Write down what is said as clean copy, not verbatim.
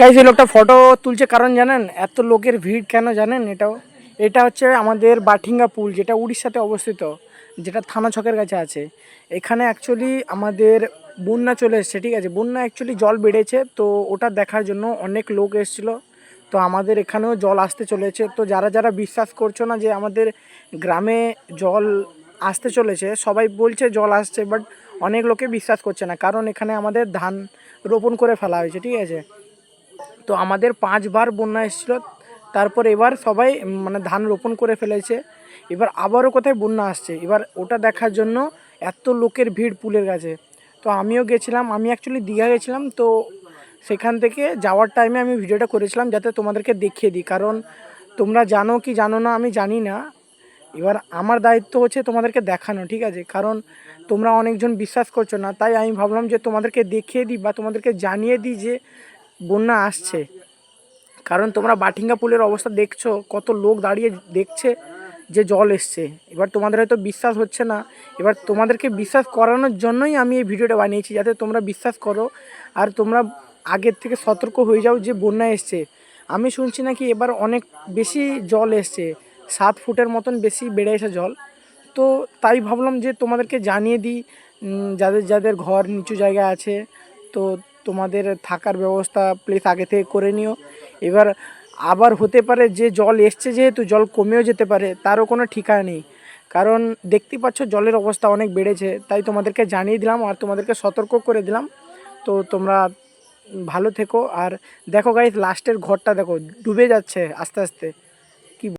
Guys, এই লোকটা photo তুলছে কারণ জানেন এত লোকের ভিড় কেন জানেন? এটা হচ্ছে আমাদের বাঠিঙ্গা পুল, যেটা উড়িষ্যাতে অবস্থিত, যেটা থানা ছকের কাছে আছে। এখানে অ্যাকচুয়ালি আমাদের বন্যা চলে এসছে, ঠিক আছে? বন্যা অ্যাকচুয়ালি জল বেড়েছে, তো ওটা দেখার জন্য অনেক লোক এসেছিলো। তো আমাদের এখানেও জল আসতে চলেছে। তো যারা যারা বিশ্বাস করছো না যে আমাদের গ্রামে জল আসতে চলেছে, সবাই বলছে জল আসছে, বাট অনেক লোকে বিশ্বাস করছে না, কারণ এখানে আমাদের ধান রোপণ করে ফেলা হয়েছে, ঠিক আছে? তো আমাদের 5বার বন্যা এসেছিল, তারপর এবার সবাই মানে ধান রোপণ করে ফেলেছে। এবার আবারও কোথায় বন্যা আসছে, এবার ওটা দেখার জন্য এত লোকের ভিড় পুলের কাছে। তো আমিও গেছিলাম, আমি অ্যাকচুয়ালি দীঘা গেছিলাম। তো সেখান থেকে যাওয়ার টাইমে আমি ভিডিওটা করেছিলাম যাতে তোমাদেরকে দেখিয়ে দিই, কারণ তোমরা জানো কি জানো না আমি জানি না। এবার আমার দায়িত্ব হচ্ছে তোমাদেরকে দেখানো, ঠিক আছে? কারণ তোমরা অনেকজন বিশ্বাস করছো না, তাই আমি ভাবলাম যে তোমাদেরকে দেখিয়ে দিই বা তোমাদেরকে জানিয়ে দিই যে বন্যা আসছে। কারণ তোমরা বাঠিঙ্গা পুলের অবস্থা দেখছো, কত লোক দাঁড়িয়ে দেখছে যে জল এসছে। এবার তোমাদের হয়তো বিশ্বাস হচ্ছে না, এবার তোমাদেরকে বিশ্বাস করানোর জন্যই আমি এই ভিডিওটা বানিয়েছি, যাতে তোমরা বিশ্বাস করো আর তোমরা আগের থেকে সতর্ক হয়ে যাও যে বন্যা এসছে। আমি শুনছি নাকি এবার অনেক বেশি জল এসছে, 7 ফুটের মতন বেশি বেড়ে এসে জল। তো তাই ভাবলাম যে তোমাদেরকে জানিয়ে দিই, যাদের যাদের ঘর নিচু জায়গায় আছে, তো তোমাদের থাকার ব্যবস্থা প্লিজ আগে থেকে করে নিও। এবার আবার হতে পারে যে জল এসছে, যেহেতু জল কমেও যেতে পারে, তারও কোনো ঠিকানা নেই। কারণ দেখতেই পাচ্ছ জলের অবস্থা অনেক বেড়েছে, তাই তোমাদেরকে জানিয়ে দিলাম আর তোমাদেরকে সতর্ক করে দিলাম। তো তোমরা ভালো থেকো। আর দেখো গাইস, লাস্টের ঘরটা দেখো ডুবে যাচ্ছে আস্তে আস্তে।